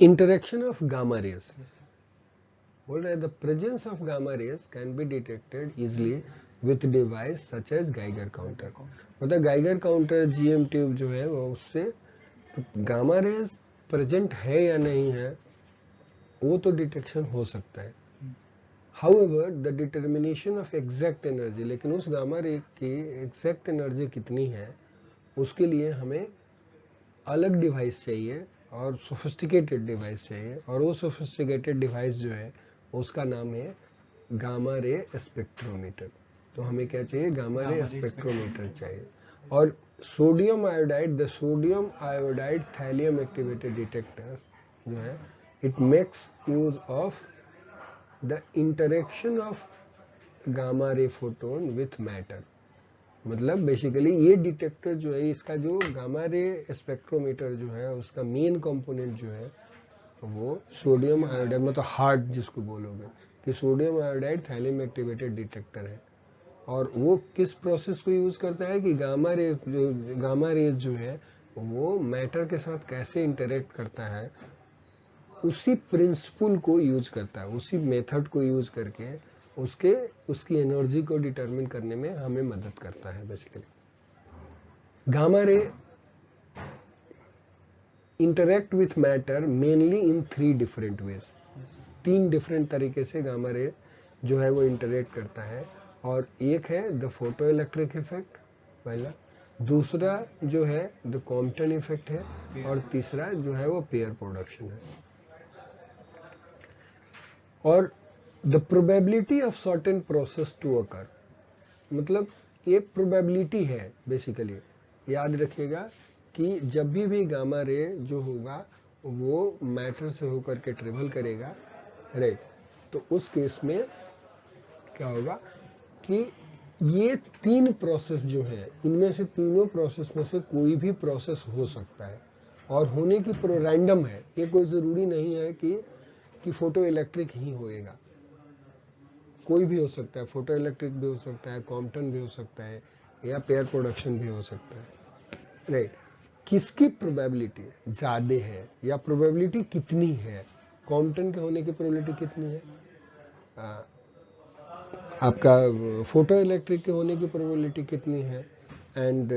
Interaction of gamma raise बोल रहे हैं, the presence of gamma rays can be detected easily with device such as Geiger counter. मतलब Geiger counter GM tube जो है वो उससे गामा रेज प्रेजेंट है या नहीं है वो तो डिटेक्शन हो सकता है। However, the determination of exact energy, लेकिन उस गामा रे की एग्जैक्ट एनर्जी कितनी है उसके लिए हमें अलग डिवाइस चाहिए और सोफिस्टिकेटेड डिवाइस चाहिए, और वो सोफिस्टिकेटेड डिवाइस जो है उसका नाम है गामा रे स्पेक्ट्रोमीटर। तो हमें क्या चाहिए? गामा रे स्पेक्ट्रोमीटर चाहिए। और sodium iodide, the sodium iodide thallium activated detector जो है, it makes use of the interaction of gamma ray photon with matter. मतलब बेसिकली ये डिटेक्टर जो है, इसका जो गामा रे स्पेक्ट्रोमीटर जो है उसका मेन कंपोनेंट जो है वो सोडियम आयोडाइड, मतलब हार्ट जिसको बोलोगे कि sodium iodide thallium activated detector है। और वो किस प्रोसेस को यूज करता है कि गामा रेज जो है वो मैटर के साथ कैसे इंटरेक्ट करता है उसी प्रिंसिपल को यूज करता है, उसी मेथड को यूज करके उसकी एनर्जी को डिटरमिन करने में हमें मदद करता है। Basically gamma ray interact with matter mainly in 3 different ways. 3 different तरीके से गामा रे जो है वो इंटरेक्ट करता है। और एक है द फोटो इलेक्ट्रिक इफेक्ट पहला, दूसरा जो है द कॉम्पटन इफेक्ट है, और तीसरा जो है वो पेयर प्रोडक्शन है। और the probability of certain process to occur, मतलब ये प्रोबेबिलिटी है बेसिकली। याद रखिएगा कि जब भी गामा रे जो होगा वो मैटर से होकर के ट्रेवल करेगा, राइट, तो उस केस में क्या होगा कि ये 3 प्रोसेस जो है इनमें से तीनों प्रोसेस में से कोई भी प्रोसेस हो सकता है, और होने की रैंडम है। ये कोई जरूरी नहीं है कि फोटो इलेक्ट्रिक ही होएगा, कोई भी हो सकता है। फोटो इलेक्ट्रिक भी हो सकता है, कॉम्पटन भी हो सकता है, या पेयर प्रोडक्शन भी हो सकता है, राइट। किसकी प्रोबेबिलिटी ज्यादा है या प्रोबेबिलिटी कितनी है? कॉम्पटन के होने की प्रोबेबिलिटी कितनी है? आपका फोटो इलेक्ट्रिक के होने की प्रोबेबिलिटी कितनी है? एंड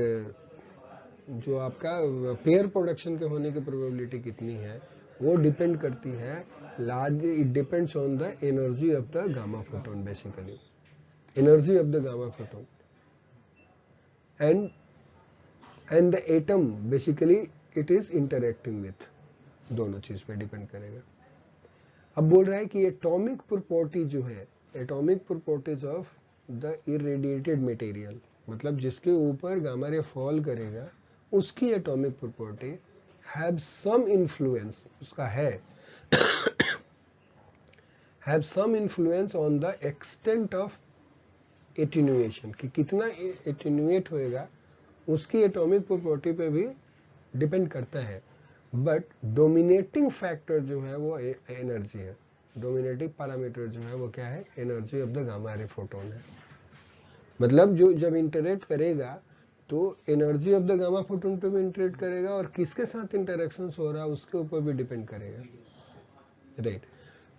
जो आपका पेयर प्रोडक्शन के होने की प्रोबेबिलिटी कितनी है वो डिपेंड करती है largely it depends on the energy of the gamma photon, basically energy of the gamma photon and the atom basically it is interacting with, दोनों चीज पे डिपेंड करेगा। अब बोल रहा है कि एटॉमिक प्रॉपर्टी जो है, atomic properties of the irradiated material, मतलब जिसके ऊपर गामा रे फॉल करेगा उसकी atomic property have some influence, उसका है have some influence on the extent of attenuation, कि कितना एटेन्यूएट होएगा उसकी एटॉमिक प्रॉपर्टी पे भी डिपेंड करता है। बट डोमिनेटिंग फैक्टर जो है वो एनर्जी है, डोमिनेटिंग पैरामीटर जो है वो क्या है? Energy of the gamma ray photon है। मतलब जो जब इंटरेक्ट करेगा तो energy of the gamma photon पे भी इंटरेक्ट करेगा, और किसके साथ इंटरेक्शन हो रहा है उसके ऊपर भी डिपेंड करेगा, राइट।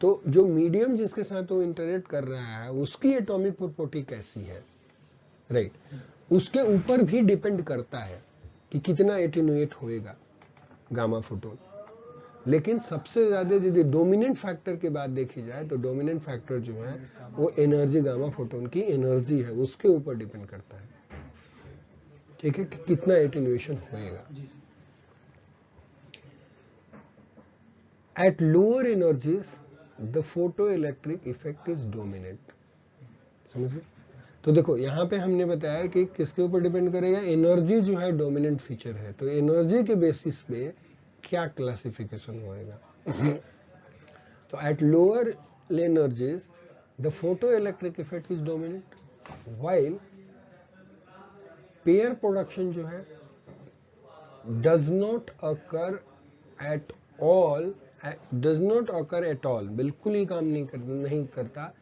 तो जो मीडियम जिसके साथ वो इंटरेक्ट कर रहा है उसकी एटॉमिक प्रॉपर्टी कैसी है, राइट, उसके ऊपर भी डिपेंड करता है कि कितना एटेन्यूएट होएगा गामा फोटोन। लेकिन सबसे ज्यादा यदि डोमिनेंट फैक्टर की बात देखी जाए तो डोमिनेंट फैक्टर जो है वो एनर्जी, गामा फोटोन की एनर्जी है, उसके ऊपर डिपेंड करता है, ठीक है, कि कितना एटेन्यूएशन होएगा। At lower energies the photo electric effect is dominant. समझे? तो देखो यहाँ पे हमने बताया कि किसके ऊपर डिपेंड करेगा? एनर्जी जो है डोमिनेंट फीचर है, तो एनर्जी के बेसिस पे क्या क्लासिफिकेशन होएगा। तो at lower energies the photo electric effect is dominant, while pair production जो है does not occur at all, does not occur at all, बिल्कुल ही काम नहीं करता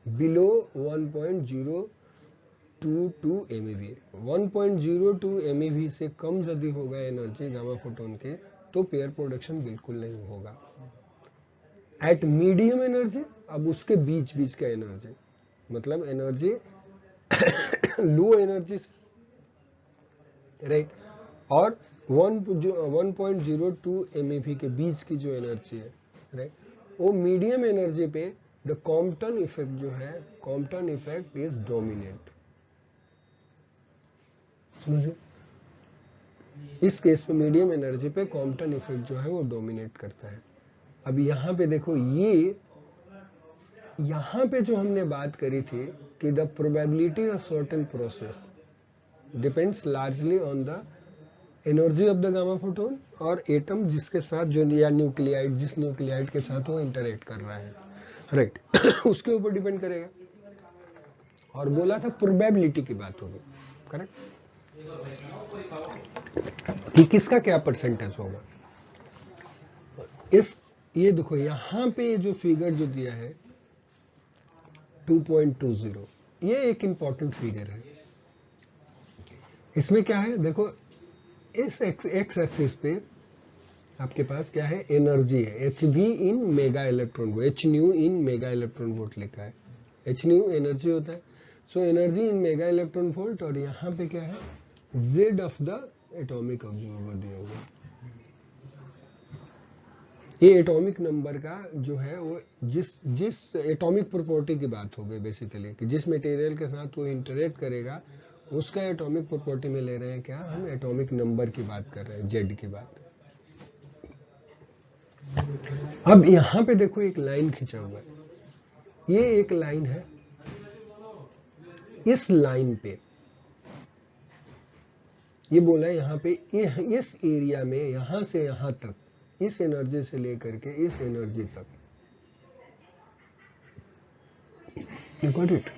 बिलो 1.022 MeV। 1.02 MeV से कम यदि होगा एनर्जी गामा फोटोन के तो पेयर प्रोडक्शन बिल्कुल नहीं होगा, एट मीडियम एनर्जी, अब उसके बीच बीच का एनर्जी, मतलब एनर्जी लो एनर्जी से, राइट, और 1.02 MeV के बीच की जो एनर्जी है, राइट, वो मीडियम एनर्जी पे द कॉम्पटन इफेक्ट जो है, कॉम्पटन इफेक्ट इज डोमिनेट। समझे? इस केस पे मीडियम एनर्जी पे कॉम्पटन इफेक्ट जो है वो डोमिनेट करता है। अब यहाँ पे देखो, ये यहाँ पे जो हमने बात करी थी कि the probability of certain process depends largely on the energy of the gamma photon और एटम जिसके साथ जो, या न्यूक्लियाइड, जिस न्यूक्लियाइड के साथ वो इंटरेक्ट कर रहा है, राइट उसके ऊपर डिपेंड करेगा। और बोला था प्रोबेबिलिटी की बात होगी, करेक्ट, कि किसका क्या परसेंटेज होगा। इस ये देखो यहां पे जो फिगर जो दिया है 2.20, ये एक इंपॉर्टेंट फिगर है। इसमें क्या है देखो, इस एक्स एक्सिस पे आपके पास क्या है, एनर्जी है, H we in mega electron volt, H new in mega electron volt लिखा है, एच न्यू एनर्जी होता है। So energy in mega electron volt, और यहाँ पे क्या है, Z of the atomic observer दिया हुआ। ये एटॉमिक नंबर का जो है वो जिस एटॉमिक प्रॉपर्टी की बात हो गई बेसिकली, कि जिस मटेरियल के साथ वो इंटरेक्ट करेगा उसका एटॉमिक प्रॉपर्टी में ले रहे हैं क्या, हम एटॉमिक नंबर की बात कर रहे हैं, जेड की बात। अब यहां पे देखो एक लाइन खींचा हुआ है, ये एक लाइन है, इस लाइन पे ये बोला है यहाँ पे इस एरिया में यहां से यहां तक, इस एनर्जी से लेकर के इस एनर्जी तक, यू गॉट इट,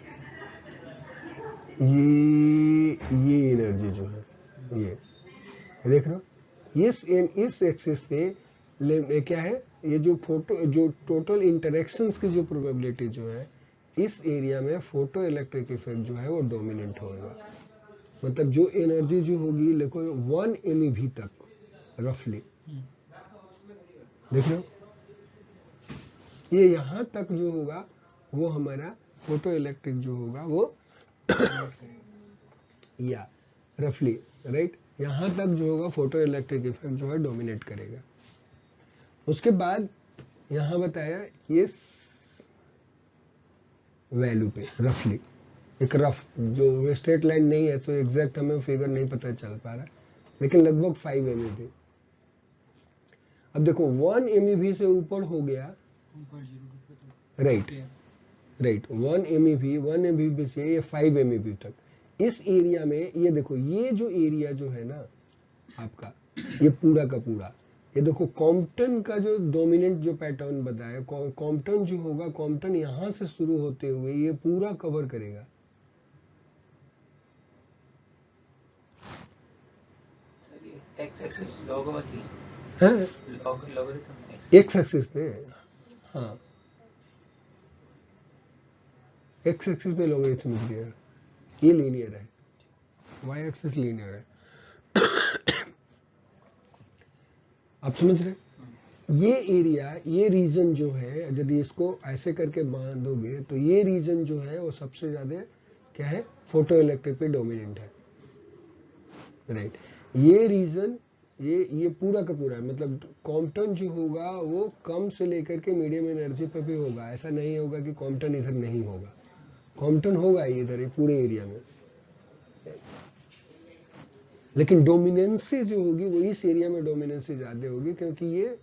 ये एनर्जी जो है, ये देख रहे हो, इस एक्सिस पे क्या है, ये जो टोटल इंटरेक्शंस की जो प्रोबेबिलिटी जो है, इस एरिया में फोटो इलेक्ट्रिक इफेक्ट जो है वो डोमिनेंट होगा। मतलब जो एनर्जी जो होगी, देखो 1 MeV तक रफली, देख लो, ये यहां तक जो होगा वो हमारा फोटो इलेक्ट्रिक जो होगा वो या रफली, राइट, यहां तक जो होगा फोटो इलेक्ट्रिक इफेक्ट जो है डोमिनेट करेगा। उसके बाद यहां बताया इस वैल्यू पे रफली, एक रफ जो स्ट्रेट लाइन नहीं है तो एग्जैक्ट हमें फिगर नहीं पता चल पा रहा, लेकिन लगभग 5 MeV। अब देखो 1 MeV से ऊपर हो गया, राइट, 1 MeV से ये 5 MeV तक, इस एरिया में ये देखो, ये जो एरिया जो है ना आपका, ये पूरा का पूरा, ये देखो कॉम्पटन का जो डोमिनेंट जो पैटर्न बताया, कॉम्पटन जो होगा, कॉम्पटन यहां से शुरू होते हुए ये पूरा कवर करेगा। एक्स एक्सिस पे, हाँ एक्स एक्सिस पे लॉगरिथमिक दिया है, ये लीनियर है, वाई एक्सिस लीनियर है। आप समझ रहे, ये एरिया, ये रीजन जो है, यदि इसको ऐसे करके बांधोगे तो ये रीजन जो है वो सबसे ज्यादा क्या है, फोटो इलेक्ट्रिक पे डोमिनेंट है, राइट। ये रीजन, ये पूरा का पूरा है, मतलब कॉम्पटन जो होगा वो कम से लेकर के मीडियम एनर्जी पे भी होगा, ऐसा नहीं होगा कि कॉम्पटन इधर नहीं होगा, कॉम्पटन होगा इधर ये पूरे एरिया में, लेकिन डोमिनेंसी जो होगी वो इस एरिया में डोमिनेंसी ज्यादा होगी, क्योंकि ये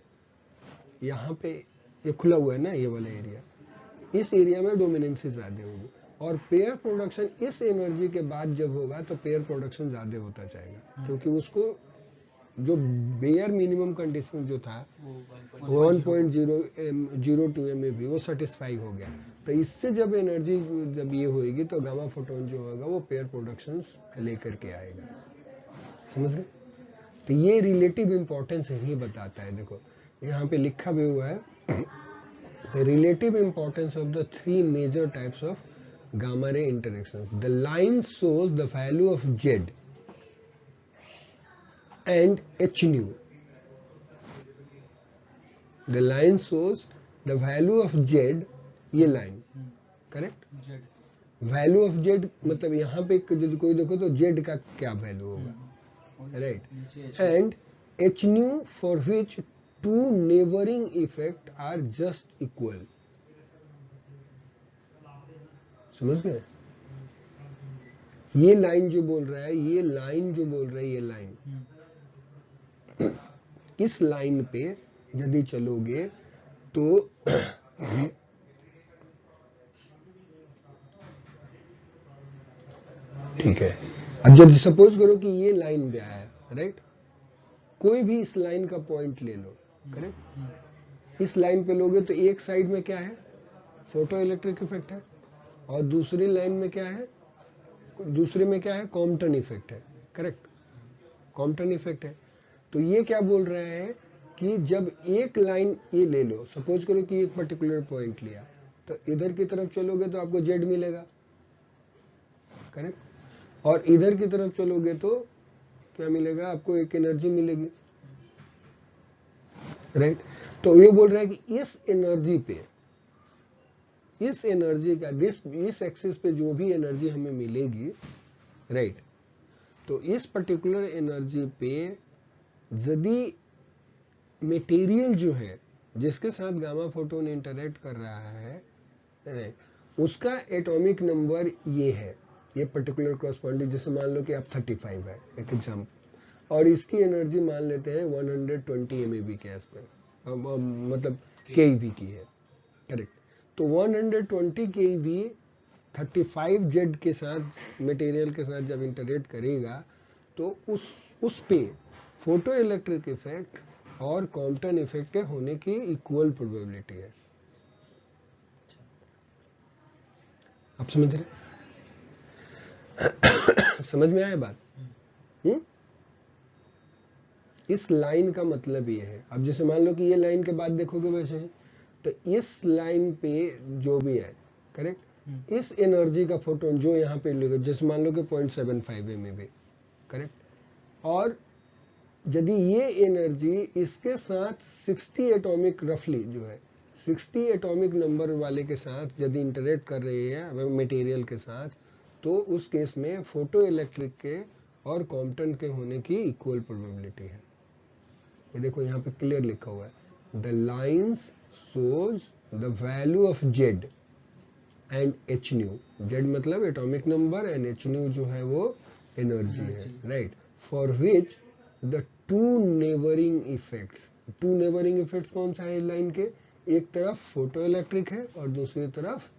यहाँ पे ये खुला हुआ है ना, ये वाला एरिया, इस एरिया में डोमिनेंसी ज्यादा होगी। और पेयर प्रोडक्शन इस एनर्जी के बाद जब होगा तो पेयर प्रोडक्शन ज्यादा होता जाएगा, क्योंकि उसको जो बेयर मिनिमम कंडीशन जो था 1.002 MeV वो सेटिस्फाई हो गया, तो इससे जब एनर्जी जब ये होगी तो गामा फोटोन जो होगा वो पेयर प्रोडक्शंस लेकर के आएगा। समझ गए? तो ये रिलेटिव इंपॉर्टेंस ही बताता है। देखो यहाँ पे लिखा भी हुआ है, the relative importance of the three major types of gamma ray interactions. The line shows the value of Z and H nu. The line shows the value of Z, ये line correct, value of Z मतलब यहाँ पे यदि कोई देखो तो Z का क्या वैल्यू होगा, right, and H nu for which two neighbouring effect are just equal. समझ गए? ये लाइन जो बोल रहा है, ये लाइन जो बोल रहा है, ये लाइन, इस लाइन पे यदि चलोगे तो ठीक है। अब जब सपोज करो कि ये लाइन पे आया, राइट, कोई भी इस लाइन का पॉइंट ले लो, करेक्ट, इस लाइन पे लोगे तो एक साइड में क्या है, फोटो इलेक्ट्रिक इफेक्ट है, और दूसरी लाइन में क्या है, दूसरे में क्या है, कॉम्पटन इफेक्ट है, करेक्ट, कॉम्पटन इफेक्ट है। तो ये क्या बोल रहा है कि जब एक लाइन ये ले लो, सपोज करो कि एक पर्टिकुलर पॉइंट लिया, तो इधर की तरफ चलोगे तो आपको जेड मिलेगा, करेक्ट, और इधर की तरफ चलोगे तो क्या मिलेगा, आपको एक एनर्जी मिलेगी, राइट। तो ये बोल रहा है कि इस एनर्जी पे, इस एनर्जी का इस एक्सिस पे जो भी एनर्जी हमें मिलेगी, राइट, तो इस पर्टिकुलर एनर्जी पे यदि मटेरियल जो है जिसके साथ गामा फोटोन इंटरेक्ट कर रहा है, राइट, उसका एटॉमिक नंबर ये है, ये पर्टिकुलर कॉरस्पॉन्डिंग, जैसे मान लो कि आप 35 है एक एग्जाम्पल, और इसकी एनर्जी मान लेते हैं 120 MeV के आसपास, मतलब keV की है, करेक्ट। तो 120 keV 35 जेड के साथ, मटेरियल के साथ जब इंटरेक्ट करेगा तो उस पे फोटो इलेक्ट्रिक इफेक्ट और कॉम्पटन इफेक्ट के होने की इक्वल प्रोबेबिलिटी है। आप समझ रहे? समझ में आया बात? इस लाइन का मतलब ये है। अब जैसे मान लो कि ये लाइन के बाद देखोगे वैसे ही, तो इस लाइन पे जो भी है, करेक्ट, इस एनर्जी का फोटोन जो यहाँ पे लेगा, जैसे मान लो कि 0.75 MeV, करेक्ट, और यदि ये एनर्जी इसके साथ 60 एटॉमिक, रफली जो है 60 एटॉमिक नंबर वाले के साथ यदि इंटरेक्ट कर रही है मटेरियल के साथ, तो उस केस में फोटो इलेक्ट्रिक के और कॉम्पटन के होने की इक्वल प्रोबेबिलिटी है। ये देखो यहाँ पे क्लियर लिखा हुआ है, the lines shows the value of Z and H nu, Z मतलब atomic number and H nu जो है वो एनर्जी है, right, for which the two neighbouring effects, two neighbouring effects कौन सा है लाइन के, एक तरफ फोटो इलेक्ट्रिक है और दूसरी तरफ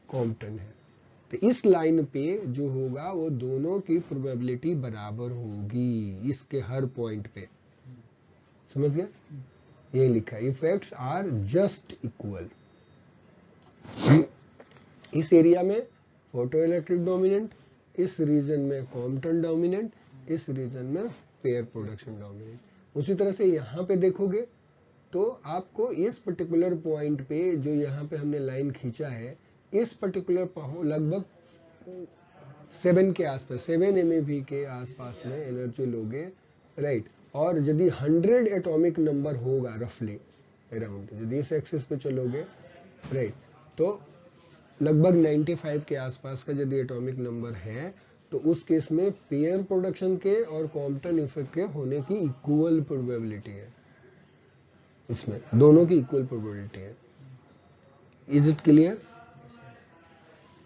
कॉम्पटन है। तो इस लाइन पे जो होगा वो दोनों की प्रोबेबिलिटी बराबर होगी इसके हर पॉइंट पे। समझ गया? ये लिखा है, इफेक्ट्स आर जस्ट इक्वल। इस एरिया में फोटो इलेक्ट्रिक डोमिनेंट, इस रीजन में कॉम्पटन डोमिनेंट, इस रीजन में पेयर प्रोडक्शन डोमिनेंट। उसी तरह से यहाँ पे देखोगे तो आपको इस पर्टिकुलर पॉइंट पे जो यहाँ पे हमने लाइन खींचा है, इस पर्टिकुलर लगभग 7 के आसपास, 7 MeV के आसपास में एनर्जी लोगे, राइट, और यदि 100 एटॉमिक नंबर होगा रफली अराउंड, यदि इस एक्सिस पे चलोगे, राइट, तो लगभग 95 के आसपास का यदि एटॉमिक नंबर है, तो उस केस में पेयर प्रोडक्शन के और कॉम्पटन इफेक्ट के होने की इक्वल प्रोबेबिलिटी है। इसमें दोनों की इक्वल प्रोबेबिलिटी है। Is it clear?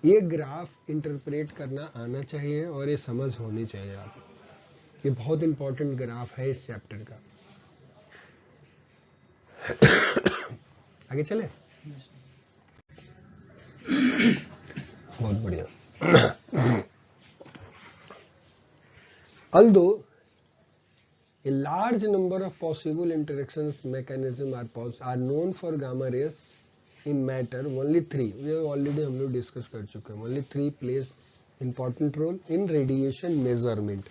ये ग्राफ इंटरप्रेट करना आना चाहिए और ये समझ होनी चाहिए आपको। ये बहुत इंपॉर्टेंट ग्राफ है इस चैप्टर का। आगे चले? बहुत बढ़िया। Although a large number of possible interactions mechanisms are known for gamma rays in matter, only 3 we have already हम लोग डिस्कस कर चुके हैं, only 3 plays important role in radiation measurement।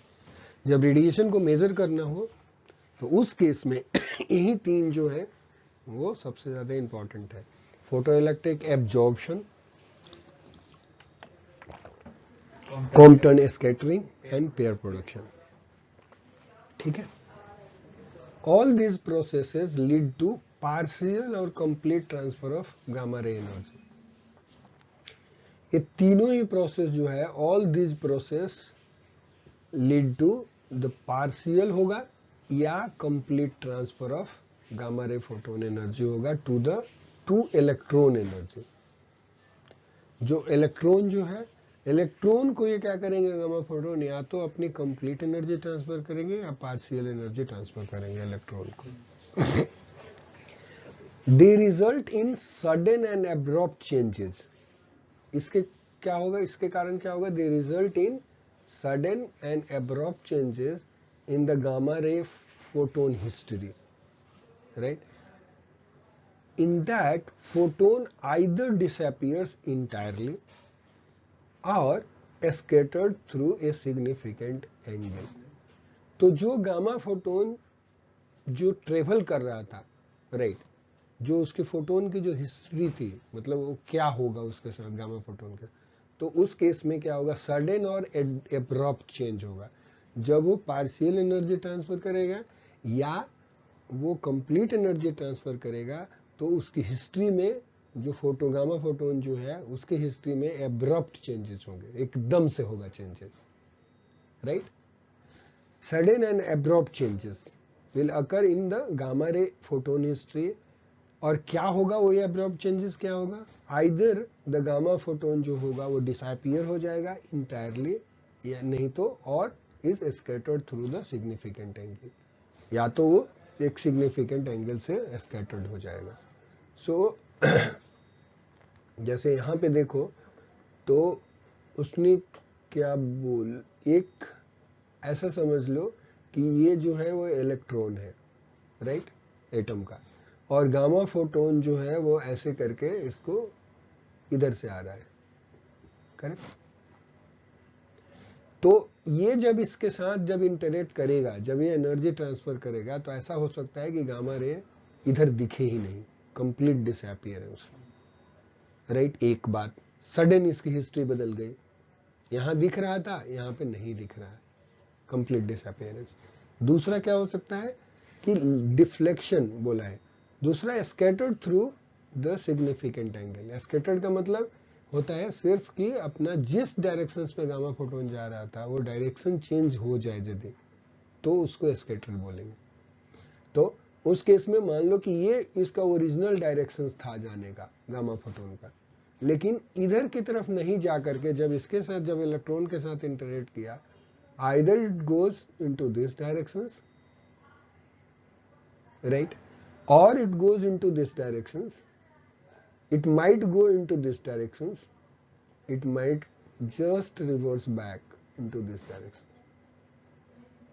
जब रेडिएशन को मेजर करना हो तो उस केस में यही 3 जो है वो सबसे ज्यादा इंपॉर्टेंट है, photo electric absorption, Compton scattering and pair production. ठीक है? All these processes lead to partial और complete transfer of gamma ray energy. ये तीनों ही प्रोसेस जो है, all this process lead to the partial होगा या complete transfer of gamma ray photon energy होगा टू इलेक्ट्रॉन एनर्जी। जो इलेक्ट्रॉन जो है, इलेक्ट्रॉन को ये क्या करेंगे गामा फोटोन, या तो अपनी कंप्लीट एनर्जी ट्रांसफर करेंगे या पार्शियल एनर्जी ट्रांसफर करेंगे इलेक्ट्रॉन को। They result in sudden and abrupt changes. इसके क्या होगा, इसके कारण क्या होगा, they result in sudden and abrupt changes in the gamma ray photon history, right? In that, photon either disappears entirely or is scattered through a significant angle. तो जो gamma photon जो ट्रेवल कर रहा था, राइट, जो उसके photon की जो हिस्ट्री थी, मतलब वो क्या होगा उसके साथ गामा फोटोन के, तो उस केस में क्या होगा, सडन और एब्रप्ट चेंज होगा। जब वो पार्शियल एनर्जी ट्रांसफर करेगा या वो कंप्लीट एनर्जी ट्रांसफर करेगा, तो उसकी हिस्ट्री में जो फोटो गामा फोटोन जो है उसके हिस्ट्री में एब्रप्ट चेंजेस होंगे, एकदम से होगा changes, right. Sudden and abrupt changes will occur in the gamma ray photon history. और क्या होगा वो एब्रप्ट चेंजेस, क्या होगा, आइदर द गामा फोटोन जो होगा वो डिसअपीयर हो जाएगा इंटायरली, या नहीं तो और is scattered through the significant angle, या तो वो एक सिग्निफिकेंट एंगल से स्कैटर्ड हो जाएगा। सो जैसे यहाँ पे देखो तो उसने क्या बोल, एक ऐसा समझ लो कि ये जो है वो इलेक्ट्रॉन है, राइट, एटम का, और गामा फोटोन जो है वो ऐसे करके इसको इधर से आ रहा है, करेक्ट। तो ये जब इसके साथ जब इंटरेक्ट करेगा, जब ये एनर्जी ट्रांसफर करेगा, तो ऐसा हो सकता है कि गामा रे इधर दिखे ही नहीं, कंप्लीट डिसअपीयरेंस, राइट। एक बात, सडन इसकी हिस्ट्री बदल गई, यहां दिख रहा था यहां पे नहीं दिख रहा है, कंप्लीट डिसअपीयरेंस। दूसरा क्या हो सकता है कि डिफ्लेक्शन बोला है। दूसरा scattered through the significant angle. Scattered का मतलब होता है सिर्फ कि अपना जिस डायरेक्शन में गामा फोटोन जा रहा था वो डायरेक्शन चेंज हो जाए यदि, तो उसको स्कैटर्ड बोलेंगे। तो उस केस में मान लो कि ये इसका ओरिजिनल डायरेक्शन था जाने का गामा फोटोन का, लेकिन इधर की तरफ नहीं जा करके जब इसके साथ जब इलेक्ट्रॉन के साथ इंटरेक्ट किया, either it goes into this directions, right, or it goes into this directions, it might go into this directions, it might just reverse back into this direction,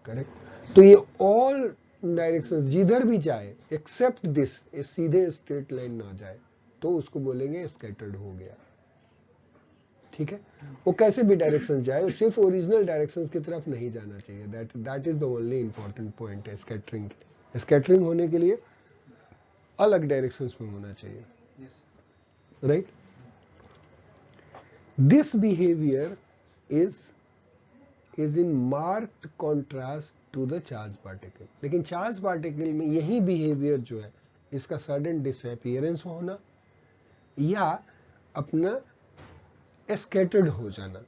correct। तो ये all directions जिधर भी जाए except this, ये सीधे straight line ना जाए, तो उसको बोलेंगे स्कैटर्ड हो गया, ठीक है। वो कैसे भी डायरेक्शन जाए, सिर्फ ओरिजिनल डायरेक्शंस की तरफ नहीं जाना चाहिए, that is the only important point है स्कैटरिंग। स्कैटरिंग होने के लिए अलग डायरेक्शंस में होना चाहिए, right. This behaviour is in marked contrast to the charge particle. लेकिन चार्ज पार्टिकल में यही बिहेवियर जो है, इसका सडन डिसअपीयरेंस होना या अपना स्कैटर्ड हो जाना,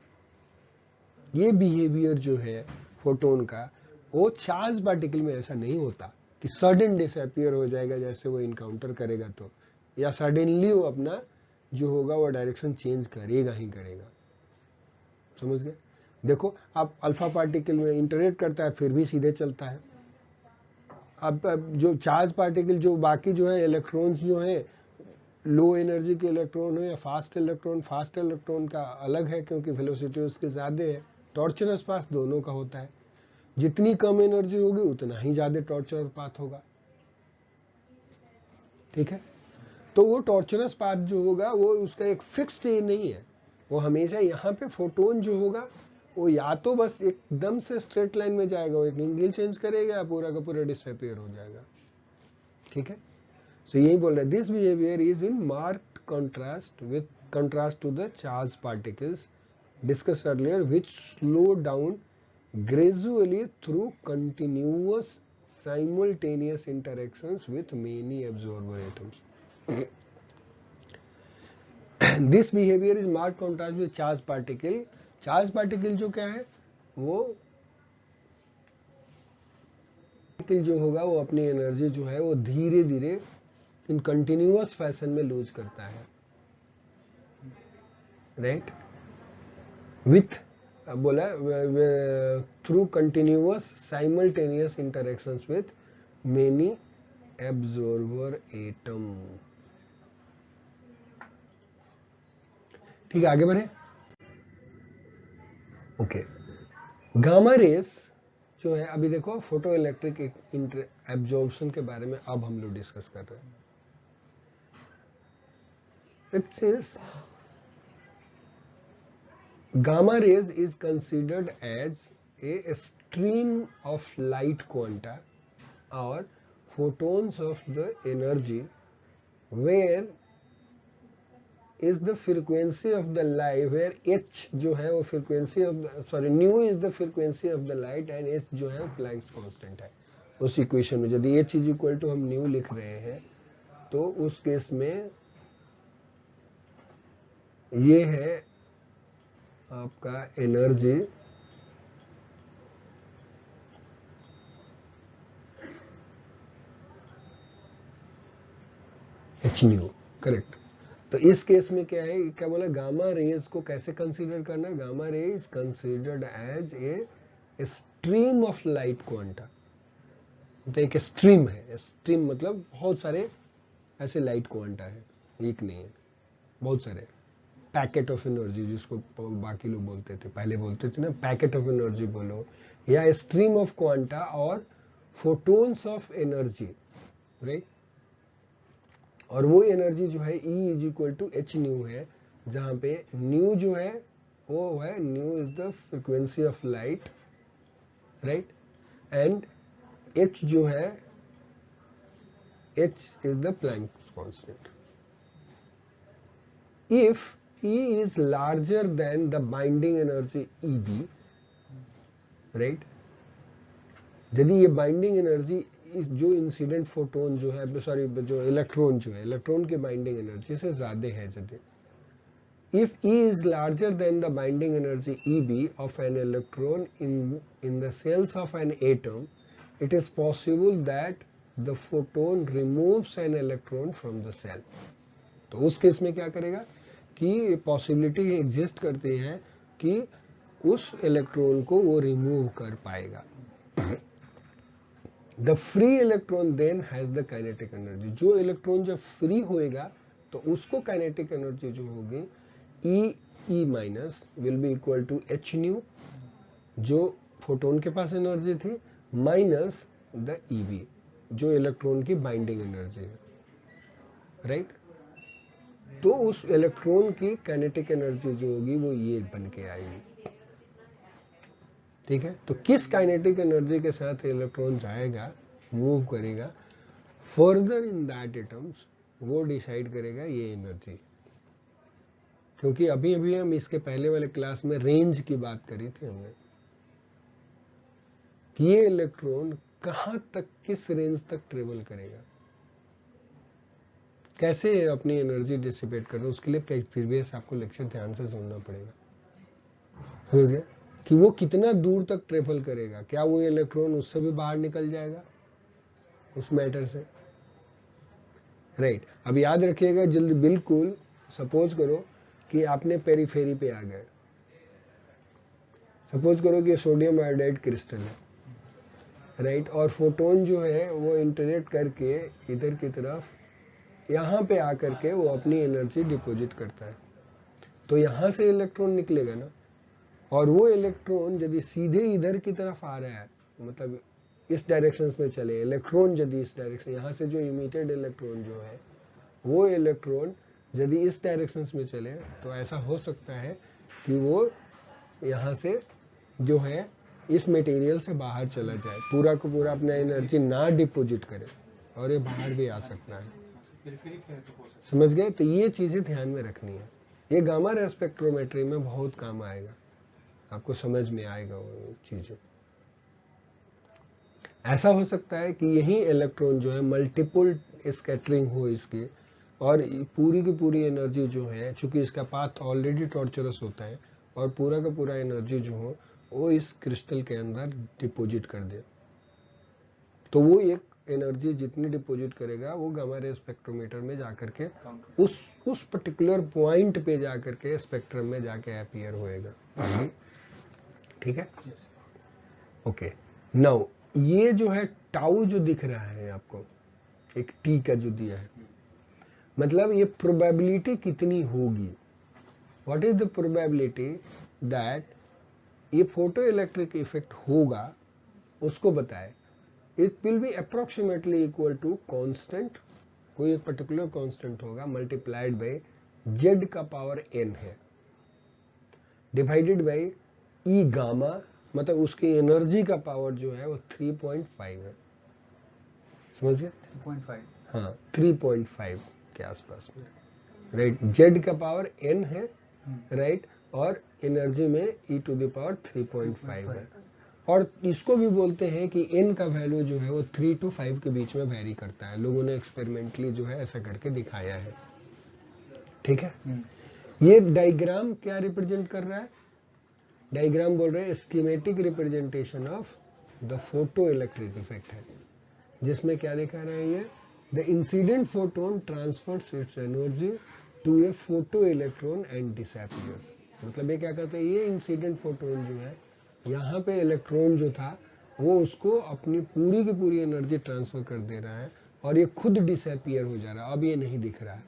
ये बिहेवियर जो है फोटोन का, वो चार्ज पार्टिकल में ऐसा नहीं होता कि सडन डिसअपीयर हो जाएगा जैसे वो इनकाउंटर करेगा तो, या सडनली वो अपना जो होगा वो डायरेक्शन चेंज करेगा ही करेगा, समझ गए। देखो आप अल्फा पार्टिकल में इंटरेक्ट करता है फिर भी सीधे चलता है। अब जो चार्ज पार्टिकल जो बाकी जो है इलेक्ट्रॉन्स जो है, लो एनर्जी के इलेक्ट्रॉन हो या फास्ट इलेक्ट्रॉन का अलग है क्योंकि वेलोसिटी उसके ज्यादा है। टॉर्चरस पाथ दोनों का होता है, जितनी कम एनर्जी होगी उतना ही ज्यादा टॉर्चरस पाथ होगा, ठीक है। तो वो टॉर्चरस पाथ जो होगा वो उसका एक फिक्स्ड ये नहीं है, वो हमेशा यहाँ पे फोटोन जो होगा वो या तो बस एकदम से स्ट्रेट लाइन में जाएगा, वो एक एंगल चेंज करेगा, पूरा का पूरा डिसअपीयर हो जाएगा, ठीक है। सो यही बोल रहे हैं, this behaviour is in marked contrast to the charged particles discussed earlier, which slow down gradually through continuous simultaneous interactions with many absorber atoms. This behavior is marked contrast with charged particle. Charged particle जो क्या है, वो particle जो होगा वो अपनी energy जो है वो धीरे धीरे इन कंटिन्यूअस फैशन में लूज करता है, राइट, विथ बोला through continuous simultaneous interactions with many absorber atom. ठीक है, आगे बढ़े। ओके, गामा रेस जो है, अभी देखो फोटो इलेक्ट्रिक एब्जॉर्प्शन के बारे में अब हम लोग डिस्कस कर रहे हैं। It says gamma rays is considered as a stream of light quanta or photons of the energy where is the frequency of the light, where h जो है वो frequency of the, sorry, nu is the frequency of the light and h जो है Planck's constant है। उस equation में यदि h is equal to हम nu लिख रहे हैं तो उस केस में ये है आपका एनर्जी एच न्यू, करेक्ट। तो इस केस में क्या है, क्या बोला, गामा रेज को कैसे कंसीडर करना, gamma ray is considered as a stream of light quanta, मतलब एक स्ट्रीम है। स्ट्रीम मतलब बहुत सारे ऐसे लाइट क्वांटा है, एक नहीं है, बहुत सारे पैकेट ऑफ एनर्जी, जिसको बाकी लोग बोलते थे, पहले बोलते थे ना पैकेट ऑफ एनर्जी बोलो, या स्ट्रीम ऑफ क्वांटा और फोटोन्स ऑफ एनर्जी, राइट। और वो एनर्जी जो है E is equal to H nu है, जहां पे न्यू जो है वो है, nu is the frequency of light, right, and H जो है, H is the Planck's constant. If E is larger than the binding energy EB, right? यदि ये बाइंडिंग एनर्जी जो इंसिडेंट फोटोन जो है, सॉरी जो इलेक्ट्रॉन जो है, इलेक्ट्रॉन के बाइंडिंग एनर्जी से ज्यादा है, यदि if E is larger than the binding energy EB of an electron in the cells of an atom, it is possible that the photon removes an electron from the cell. तो उस case में क्या करेगा कि possibility exist करती है कि उस इलेक्ट्रॉन को वो रिमूव कर पाएगा। The free electron then has the kinetic energy, जो इलेक्ट्रॉन जब फ्री होएगा तो उसको काइनेटिक एनर्जी जो होगी E minus will be equal to H nu, जो फोटोन के पास एनर्जी थी, माइनस द EB जो इलेक्ट्रॉन की बाइंडिंग एनर्जी है, राइट। तो उस इलेक्ट्रॉन की काइनेटिक एनर्जी जो होगी वो ये बन के आएगी, ठीक है। तो किस काइनेटिक एनर्जी के साथ इलेक्ट्रॉन जाएगा, मूव करेगा फर्दर इन दैट एटम्स, वो डिसाइड करेगा ये एनर्जी। क्योंकि अभी अभी हम इसके पहले वाले क्लास में रेंज की बात करी थी हमने, कि ये इलेक्ट्रॉन कहां तक, किस रेंज तक ट्रेवल करेगा, कैसे अपनी एनर्जी डिसिपेट करता है, उसके लिए प्रीवियस आपको लेक्चर ध्यान से सुनना पड़ेगा, समझ गए, कि वो कितना दूर तक ट्रेवल करेगा, क्या वो इलेक्ट्रॉन उससे भी बाहर निकल जाएगा उस मैटर से, राइट। अब याद रखिएगा जल्दी, बिल्कुल सपोज करो कि आपने पेरीफेरी पे आ गए, सपोज करो कि सोडियम आयोडाइड क्रिस्टल है, राइट, और फोटोन जो है वो इंटरेक्ट करके इधर की तरफ यहाँ पे आकर के वो अपनी एनर्जी डिपॉजिट करता है, तो यहाँ से इलेक्ट्रॉन निकलेगा ना, और वो इलेक्ट्रॉन यदि सीधे इधर की तरफ आ रहा है, मतलब इस डायरेक्शन में चले, इलेक्ट्रॉन यदि इस डायरेक्शन, यहाँ से जो इमिटेड इलेक्ट्रॉन जो है वो इलेक्ट्रॉन यदि इस डायरेक्शन में चले, तो ऐसा हो सकता है कि वो यहाँ से जो है इस मटेरियल से बाहर चला जाए, पूरा को पूरा अपना एनर्जी ना डिपॉजिट करे, और ये बाहर भी आ सकता है, समझ गए। तो ये चीजें ध्यान में रखनी है, ये गामा रे स्पेक्ट्रोमेट्री में बहुत काम आएगा, आपको समझ में आएगा वो चीजें। ऐसा हो सकता है कि यही इलेक्ट्रॉन जो है मल्टीपल स्कैटरिंग हो इसके, और पूरी की पूरी एनर्जी जो है, चूंकि इसका पाथ ऑलरेडी टॉर्चरस होता है, और पूरा का पूरा एनर्जी जो हो वो इस क्रिस्टल के अंदर डिपॉजिट कर दे। तो वो एक एनर्जी जितनी डिपॉजिट करेगा वो गामा रे स्पेक्ट्रोमीटर में जाकर के उस पर्टिकुलर पॉइंट पे जाकर के स्पेक्ट्रम में जाके अपीयर होएगा। ठीक है, ओके। नाउ ये जो है टाउ जो दिख रहा है आपको, एक टी का जो दिया है, मतलब ये प्रोबेबिलिटी कितनी होगी, what is the probability that ये फोटो इलेक्ट्रिक इफेक्ट होगा, उसको बताए। It will be approximately equal to constant, कोई एक पर्टिकुलर कांस्टेंट होगा, मल्टीप्लाइड बाय जेड का पावर n है, डिवाइडेड बाय ई गामा, मतलब उसकी एनर्जी का पावर जो है वो 3.5 है। समझ गए? 3.5, हाँ 3.5 के आसपास में, राइट। जेड का पावर n है, राइट, और एनर्जी में e टू द पावर 3.5 है। और इसको भी बोलते हैं कि n का वैल्यू जो है वो 3 to 5 के बीच में वेरी करता है। लोगों ने एक्सपेरिमेंटली जो है ऐसा करके दिखाया है। ठीक है, ये डायग्राम क्या रिप्रेजेंट कर रहा है? डायग्राम बोल रहे हैं schematic representation of the photo electric effect है, जिसमें क्या दिखा रहा है ये, the incident photon transfers its energy to a photo electron and disappears. मतलब ये क्या करते हैं, ये इंसिडेंट फोटोन जो है, यहाँ पे इलेक्ट्रॉन जो था वो उसको अपनी पूरी की पूरी एनर्जी ट्रांसफर कर दे रहा है, और ये खुद डिसअपीयर हो जा रहा है, अब ये नहीं दिख रहा है,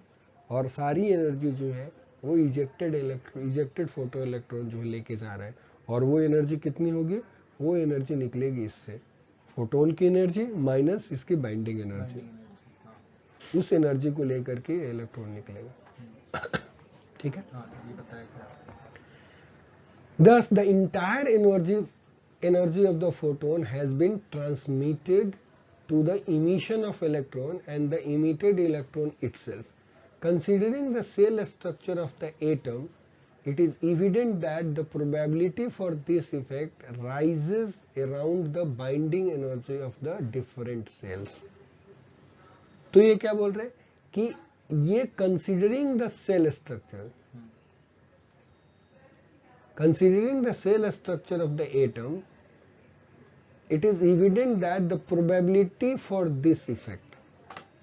और सारी एनर्जी जो है वो इजेक्टेड फोटो इलेक्ट्रॉन जो है लेके जा रहा है। और वो एनर्जी कितनी होगी? वो एनर्जी निकलेगी इससे, फोटोन की एनर्जी माइनस इसकी बाइंडिंग एनर्जी, उस एनर्जी को लेकर के इलेक्ट्रॉन निकलेगा। ठीक है, thus the entire energy of the photon has been transmitted to the emission of electron and the emitted electron itself. Considering the cell structure of the atom, it is evident that the probability for this effect rises around the binding energy of the different cells. तो ये क्या बोल रहे हैं कि ये considering the cell structure, considering the cell structure of the atom, it is evident that the probability for this effect,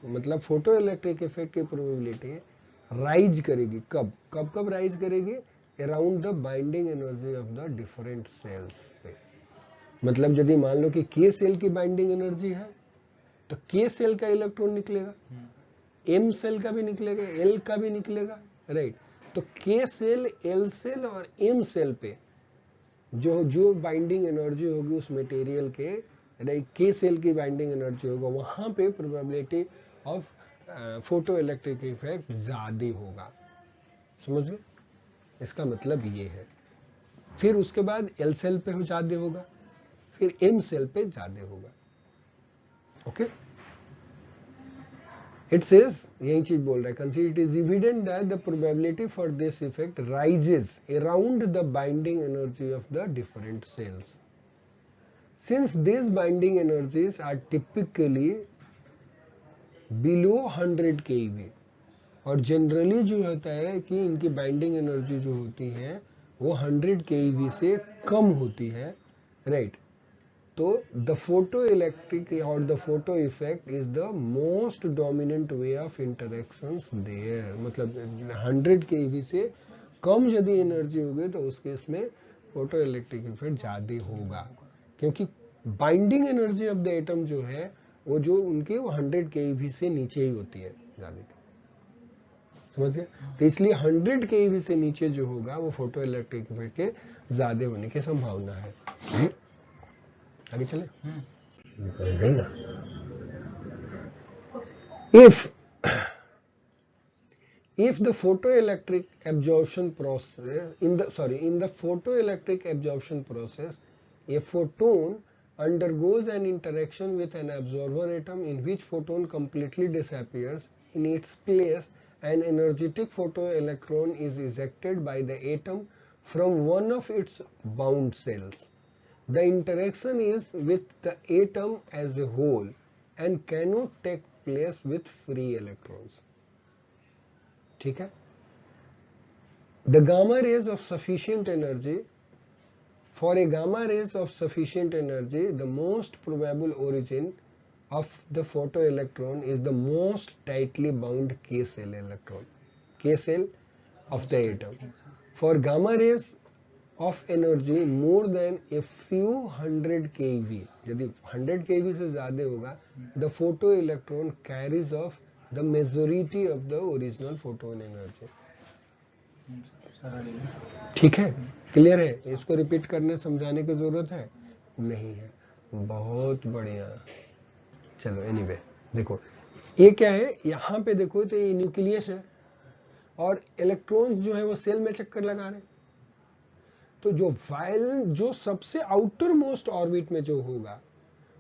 मतलब photo electric effect की प्रोबेबिलिटी राइज करेगी, कब कब कब राइज करेगी? Around the binding energy of the different cells पे। मतलब यदि मान लो कि के सेल की बाइंडिंग एनर्जी है तो के सेल का इलेक्ट्रॉन निकलेगा, एम सेल का भी निकलेगा, एल का भी निकलेगा, राइट। तो के सेल, एल सेल और एम सेल पे जो बाइंडिंग एनर्जी होगी उस मटेरियल के, के सेल की बाइंडिंग एनर्जी होगा, वहां पे probability of photo electric effect ज्यादा होगा। समझ गए? इसका मतलब ये है। फिर उसके बाद एल सेल पे ज्यादा होगा, फिर एम सेल पे ज्यादा होगा। ओके, इट सेज, यही चीज बोल रहा है, consider it is evident that the probability for this effect rises around the binding energy of the different cells. Since these binding energies are typically below 100 keV, और generally जो होता है कि इनकी बाइंडिंग एनर्जी जो होती है वो 100 keV से कम होती है, राइट। तो द फोटो इलेक्ट्रिक और the photo effect is the most dominant way of interactions there. मतलब 100 keV से कम यदि एनर्जी होगी तो उस केस में फोटो इलेक्ट्रिक इफेक्ट ज्यादा होगा, क्योंकि binding energy of the atom जो है वो जो उनके वो 100 keV से नीचे ही होती है ज्यादा। समझ गए? तो इसलिए 100 keV से नीचे जो होगा वो फोटो इलेक्ट्रिक इफेक्ट के ज्यादा होने की संभावना है। आगे चले? If the photoelectric absorption process in the photoelectric absorption process, a photon undergoes an interaction with an absorber atom in which photon completely disappears. In its place, an energetic photoelectron is ejected by the atom from one of its bound cells. The interaction is with the atom as a whole and cannot take place with free electrons. ठीक है? The gamma rays of sufficient energy, for a gamma rays of sufficient energy, the most probable origin of the photoelectron is the most tightly bound K cell electron, K cell of the atom. For gamma rays of energy more than a few hundred keV, यदि 100 keV से ज्यादा होगा, the photoelectron carries off the majority of the original photon energy. ठीक है, clear है? इसको repeat करने समझाने की जरूरत है नहीं है? बहुत बढ़िया. चलो एनीवे, देखो ये क्या है, यहाँ पे देखो तो ये न्यूक्लियस है और इलेक्ट्रॉन्स जो है वो सेल में चक्कर लगा रहे. तो जो सबसे आउटर मोस्ट ऑर्बिट में जो होगा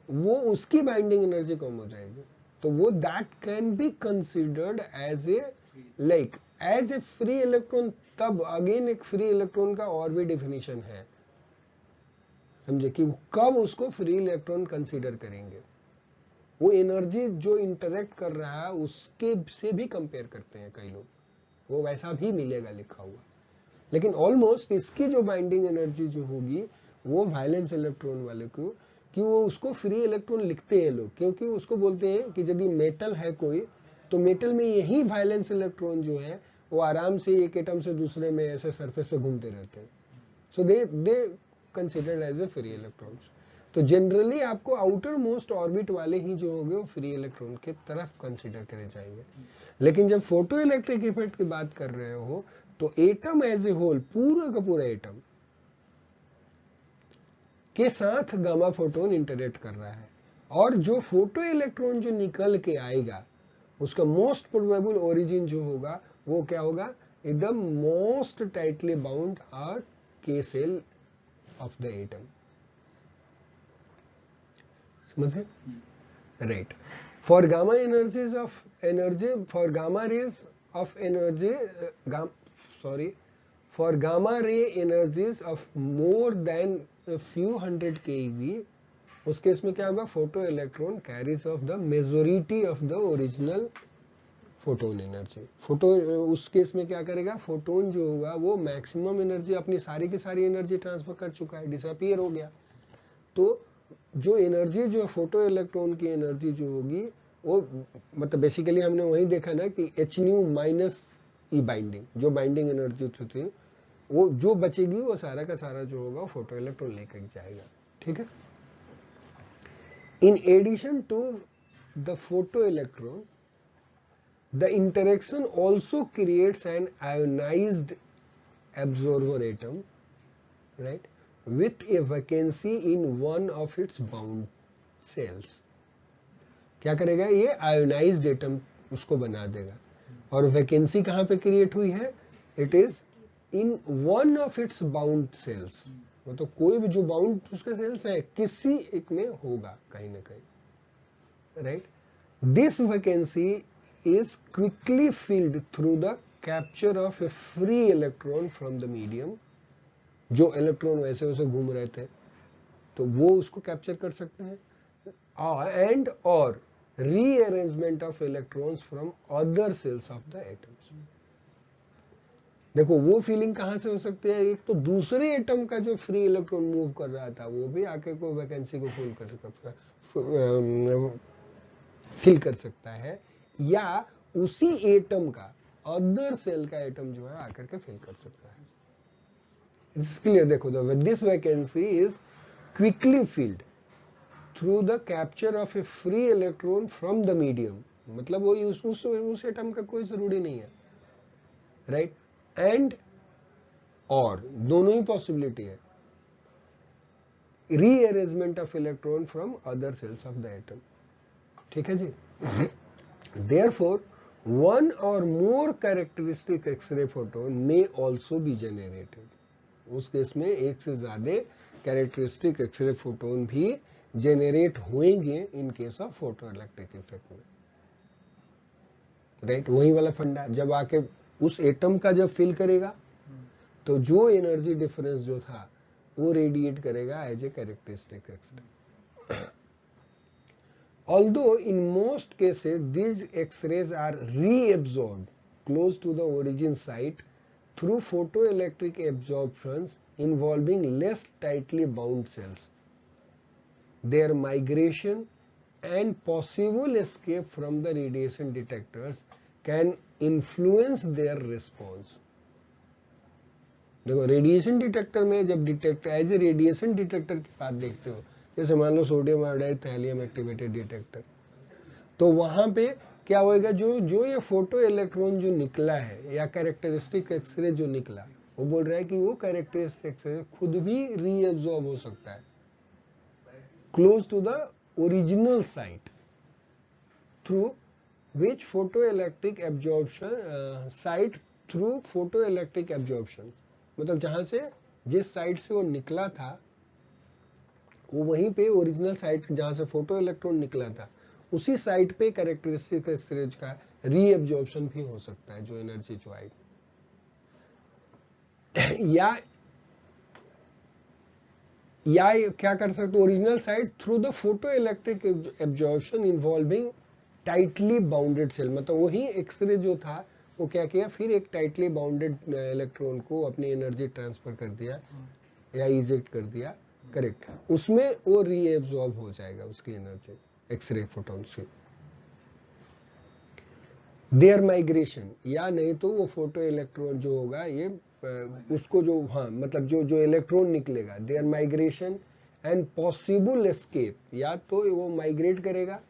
वो उसकी बाइंडिंग एनर्जी कम हो जाएगी. तो वो that can be considered as a free electron. तब अगेन एक फ्री इलेक्ट्रॉन का और भी डेफिनेशन है, समझे, कि कब उसको फ्री इलेक्ट्रॉन कंसीडर करेंगे. वो एनर्जी जो इंटरेक्ट कर रहा है उसके से भी कंपेयर करते हैं कई लोग, वो वैसा भी मिलेगा लिखा हुआ. लेकिन ऑलमोस्ट इसकी जो बाइंडिंग एनर्जी जो होगी वो वैलेंस इलेक्ट्रॉन वाले को, कि वो उसको फ्री इलेक्ट्रॉन लिखते हैं लोग, क्योंकि उसको बोलते हैं कि यदि मेटल है कोई तो मेटल में यही वैलेंस इलेक्ट्रॉन जो है वो आराम से एक एटम से दूसरे में ऐसे सरफेस पे घूमते रहते हैं. So they considered as a free electrons. तो जनरली आपको आउटर मोस्ट ऑर्बिट वाले ही जो होंगे वो फ्री इलेक्ट्रॉन के तरफ कंसीडर करे जाएंगे. लेकिन जब फोटो इलेक्ट्रिक इफेक्ट की बात कर रहे हो तो एटम एज ए होल, पूरा का पूरा एटम के साथ गामा फोटोन इंटरेक्ट कर रहा है, और जो फोटो इलेक्ट्रॉन जो निकल के आएगा उसका मोस्ट प्रोबेबल ओरिजिन जो होगा वो क्या होगा, the most tightly bound are K shell of the atom. समझे? Right. For gamma energies of energy, for gamma rays of energy, for gamma ray energies of more than a few hundred keV, उस case में क्या होगा, photo electron carries of the majority of the original photon energy. उस case में क्या करेगा, photon जो होगा वो मैक्सिमम एनर्जी, अपनी सारी की सारी एनर्जी ट्रांसफर कर चुका है, डिसअपीयर हो गया. तो जो एनर्जी जो फोटो इलेक्ट्रॉन की एनर्जी जो होगी वो, मतलब बेसिकली हमने वही देखा ना कि H माइनस ई बाइंडिंग, जो बाइंडिंग एनर्जी थी वो जो बचेगी वो सारा का सारा जो होगा फोटो इलेक्ट्रॉन लेकर जाएगा. ठीक है. In addition to the photo electron, the interaction also creates an ionised absorber atom, right, with a vacancy in one of its bound cells. क्या करेगा, ये आयोनाइज्ड एटम उसको बना देगा. और वैकेंसी कहां पे क्रिएट हुई है, it is in one of its bound shells. मतलब कोई भी जो बाउंड उसके सेल्स है किसी एक में होगा कहीं ना कहीं, right. This vacancy is quickly field through the capture of A free electron from the medium. जो इलेक्ट्रॉन वैसे वैसे घूम रहे थे तो वो उसको कैप्चर कर सकते हैं, एंड और rearrangement of electrons from other sales of the atoms. देखो वो फीलिंग कहां से हो सकती है, एक तो दूसरे एटम का जो फ्री इलेक्ट्रॉन मूव कर रहा था वो भी आके को वैकेंसी को फिल कर सकता है, या उसी एटम का अदर सेल का एटम जो है आकर के फिल कर सकता है. This is clear. देखो, this vacancy is quickly filled through the capture of a free electron from the medium. मतलब वो उस एटम का कोई जरूरी नहीं है, राइट. एंड और दोनों ही पॉसिबिलिटी है, rearrangement of electron from other sales of the atom. ठीक है जी. Therefore, one or more characteristic X-ray photon may also be generated. उस केस में एक से ज्यादा कैरेक्टरिस्टिक एक्सरे फोटोन भी जेनरेट होंगे in case of photo electric effect में, राइट. वही वाला फंडा, जब आके उस एटम का जब फिल करेगा तो जो एनर्जी डिफरेंस जो था वो रेडिएट करेगा as a characteristic X ray. Although in most cases these X-rays are reabsorbed close to the origin site through photoelectric absorptions involving less tightly bound cells, their migration and possible escape from the radiation detectors can influence their response. देखो radiation detector में जब detector as a radiation detector की बात देखते हो, जैसे मान लो sodium iodide thallium activated detector, तो वहां पे क्या होएगा, जो ये फोटो इलेक्ट्रॉन जो निकला है या कैरेक्टरिस्टिक एक्सरे जो निकला, वो बोल रहा है कि वो कैरेक्टरिस्टिक एक्सरे खुद भी रीएब्सॉर्ब हो सकता है close to the original site through which photoelectric absorption site through photoelectric absorption, मतलब जहां से जिस साइट से वो निकला था वो वहीं पे ओरिजिनल साइट जहां से फोटो इलेक्ट्रॉन निकला था उसी साइट पे कैरेक्टरिस्टिक एक्सरे का रीएब्जॉर्प्शन भी हो सकता है, जो एनर्जी जो आई या क्या कर सकते original site through the photo electric absorption involving tightly bounded shell, मतलब वही एक्सरे जो था वो क्या किया, फिर एक टाइटली बाउंडेड इलेक्ट्रॉन को अपनी एनर्जी ट्रांसफर कर दिया या इजेक्ट कर दिया, करेक्ट, उसमें वो रीएब्सॉर्ब हो जाएगा उसकी एनर्जी एक्सरे फोटॉन्स की। देयर माइग्रेशन, या नहीं तो वो फोटो इलेक्ट्रॉन जो होगा ये उसको जो मतलब जो इलेक्ट्रॉन निकलेगा, their migration and possible escape, या तो वो माइग्रेट करेगा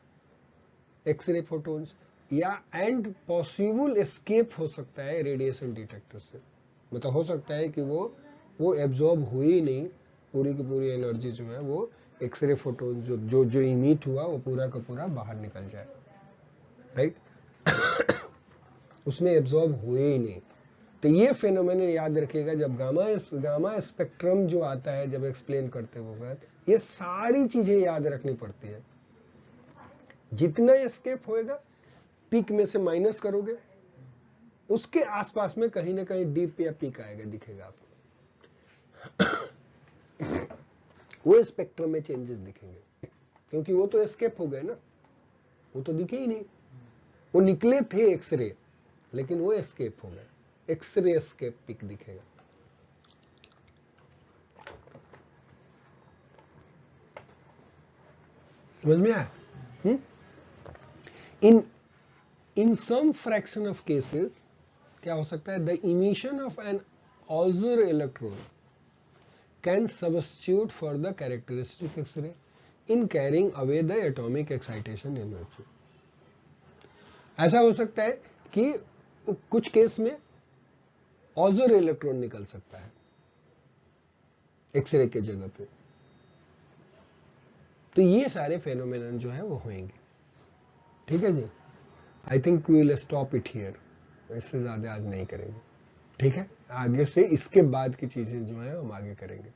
एक्सरे फोटॉन्स या एंड पॉसिबल एस्केप हो सकता है रेडिएशन डिटेक्टर से, मतलब हो सकता है कि वो एब्जॉर्ब हुई ही नहीं, पूरी की पूरी एनर्जी जो है वो एक्सरे फोटोन जो इमिट हुआ वो पूरा का पूरा बाहर निकल जाए, राइट उसमें एब्जॉर्ब हुए ही नहीं। तो ये फेनोमेनन याद रखिएगा, जब गामा स्पेक्ट्रम जो आता है जब एक्सप्लेन करते वक्त, ये सारी चीजें याद रखनी पड़ती है। जितना एस्केप होएगा पीक में से माइनस करोगे, उसके आसपास में कहीं ना कहीं डीप या पीक आएगा, दिखेगा आपको वो स्पेक्ट्रम में चेंजेस दिखेंगे, क्योंकि वो तो एस्केप हो गए ना, वो तो दिखे ही नहीं, वो निकले थे एक्सरे लेकिन वो एस्केप हो गए, एक्सरे एस्केप पीक दिखेगा। समझ में आया? In some fraction of cases क्या हो सकता है, the emission of an Auger electron can substitute for the characteristic X-ray in carrying away the atomic excitation energy। ऐसा हो सकता है कि कुछ केस में Auger इलेक्ट्रॉन निकल सकता है एक्सरे के जगह पे, तो ये सारे फेनोमेनन जो है वो होंगे। ठीक है जी, I think we will stop it here, इससे ज्यादा आज नहीं करेंगे, ठीक है, आगे से इसके बाद की चीजें जो है हम आगे करेंगे,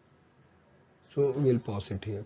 so will pause it here.